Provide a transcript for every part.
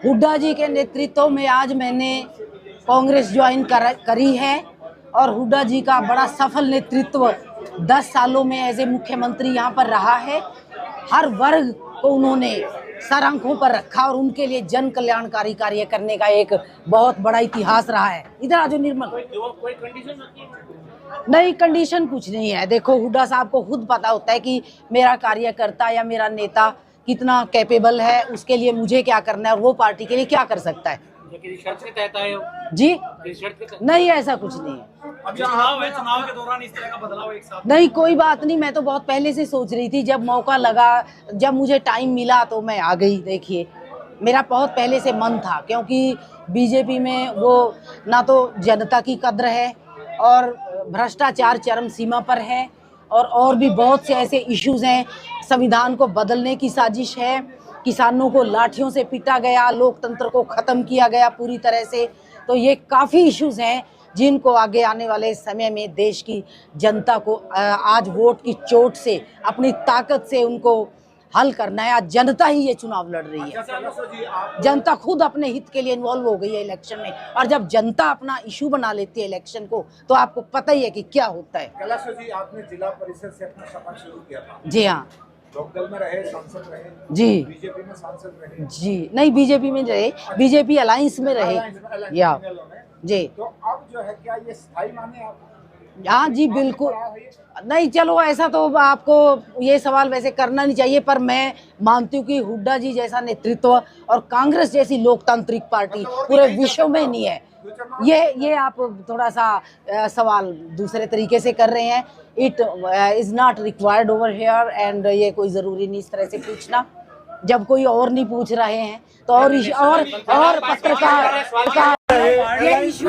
हुड्डा जी के नेतृत्व में आज मैंने कांग्रेस ज्वाइन करी है और हुड्डा जी का बड़ा सफल नेतृत्व 10 सालों में एज ए मुख्यमंत्री यहाँ पर रहा है। हर वर्ग को उन्होंने सर आंखों पर रखा और उनके लिए जन कल्याणकारी कार्य करने का एक बहुत बड़ा इतिहास रहा है। इधर आ जाओ निर्मल। कोई कंडीशन नहीं, कंडीशन कुछ नहीं है। देखो, हुड्डा साहब को खुद पता होता है कि मेरा कार्यकर्ता या मेरा नेता कितना कैपेबल है, उसके लिए मुझे क्या करना है और वो पार्टी के लिए क्या कर सकता है। जी नहीं, ऐसा कुछ नहीं है। अब चुनाव है, चुनाव के दौरान इस तरह का बदलाव एक साथ नहीं, कोई बात नहीं। मैं तो बहुत पहले से सोच रही थी, जब मौका लगा, जब मुझे टाइम मिला तो मैं आ गई। देखिए, मेरा बहुत पहले से मन था, क्योंकि बीजेपी में वो ना तो जनता की कद्र है और भ्रष्टाचार चरम सीमा पर है और भी बहुत से ऐसे इश्यूज हैं। संविधान को बदलने की साजिश है, किसानों को लाठियों से पीटा गया, लोकतंत्र को ख़त्म किया गया पूरी तरह से। तो ये काफ़ी इश्यूज हैं जिनको आगे आने वाले समय में देश की जनता को आज वोट की चोट से, अपनी ताकत से उनको हल करना है। आज जनता ही ये चुनाव लड़ रही है। जनता खुद अपने हित के लिए इन्वॉल्व हो गई है इलेक्शन में, और जब जनता अपना इशू बना लेती है इलेक्शन को, तो आपको पता ही है कि क्या होता है। कैलाश जी, आपने जिला परिषद से अपना सफर शुरू किया था। जी हाँ। लोकदल में रहे, सांसद रहे। जी। बीजेपी में सांसद रहे। जी नहीं, बीजेपी में रहे, बीजेपी अलायंस में रहे। या जी। तो अब जो है, क्या ये स्थायी माने आप? हाँ जी, बिल्कुल नहीं। चलो, ऐसा तो आपको ये सवाल वैसे करना नहीं चाहिए, पर मैं मानती हूँ कि हुड्डा जी जैसा नेतृत्व और कांग्रेस जैसी लोकतांत्रिक पार्टी पूरे विश्व में नहीं है। ये आप थोड़ा सा सवाल दूसरे तरीके से कर रहे हैं। It is not required over here, and ये कोई ज़रूरी नहीं इस तरह से पूछना, जब कोई और नहीं पूछ रहे हैं तो। और पत्रकार ये इशू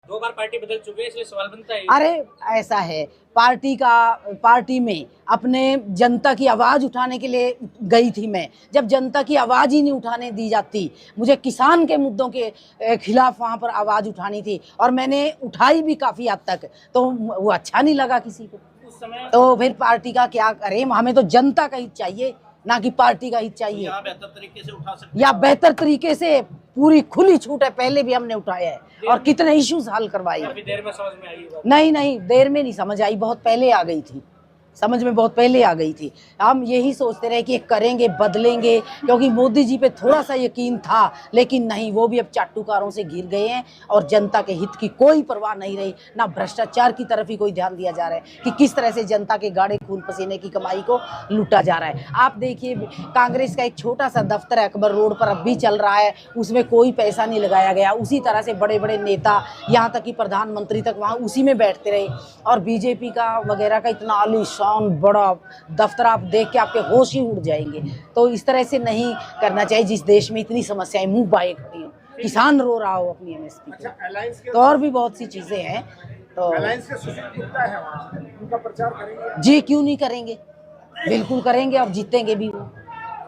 2 बार पार्टी बदल चुके हैं, इसलिए सवाल बनता है। अरे ऐसा है, पार्टी में अपने जनता की आवाज़ उठाने के लिए गई थी मैं। जब जनता की आवाज़ ही नहीं उठाने दी जाती, मुझे किसान के मुद्दों के खिलाफ वहाँ पर आवाज़ उठानी थी और मैंने उठाई भी काफ़ी हद तक, तो वो अच्छा नहीं लगा किसी को। उस समय तो फिर पार्टी का क्या करें, हमें तो जनता का हित चाहिए, ना कि पार्टी का हित चाहिए। बेहतर तरीके से उठा सकते या बेहतर तरीके से पूरी खुली छूट है, पहले भी हमने उठाया है और कितने इश्यूज हल करवाए। काफी देर में समझ में आई बात। नहीं, देर में नहीं समझ आई, बहुत पहले आ गई थी, समझ में बहुत पहले आ गई थी। हम यही सोचते रहे कि करेंगे, बदलेंगे, क्योंकि मोदी जी पे थोड़ा सा यकीन था, लेकिन नहीं, वो भी अब चाटुकारों से घिर गए हैं और जनता के हित की कोई परवाह नहीं रही। ना भ्रष्टाचार की तरफ ही कोई ध्यान दिया जा रहा है कि किस तरह से जनता के गाढ़े खून पसीने की कमाई को लूटा जा रहा है। आप देखिए, कांग्रेस का एक छोटा सा दफ्तर अकबर रोड पर अब भी चल रहा है, उसमें कोई पैसा नहीं लगाया गया। उसी तरह से बड़े बड़े नेता, यहाँ तक कि प्रधानमंत्री तक वहाँ उसी में बैठते रहे। और बीजेपी का वगैरह का इतना आलीशान बड़ा दफ्तर आप देख के आपके होश ही उड़ जाएंगे। तो इस तरह से नहीं करना चाहिए, जिस देश में इतनी समस्याएं मुंह बाए खड़ी हो, किसान रो रहा हो अपनी एमएसपी पे, तो और भी बहुत सी चीजें हैं। तो अलायंस के सुशील गुप्ता है वहाँ, उनका प्रचार करेंगे? जी, क्यों नहीं करेंगे, बिल्कुल करेंगे, अब जीतेंगे भी।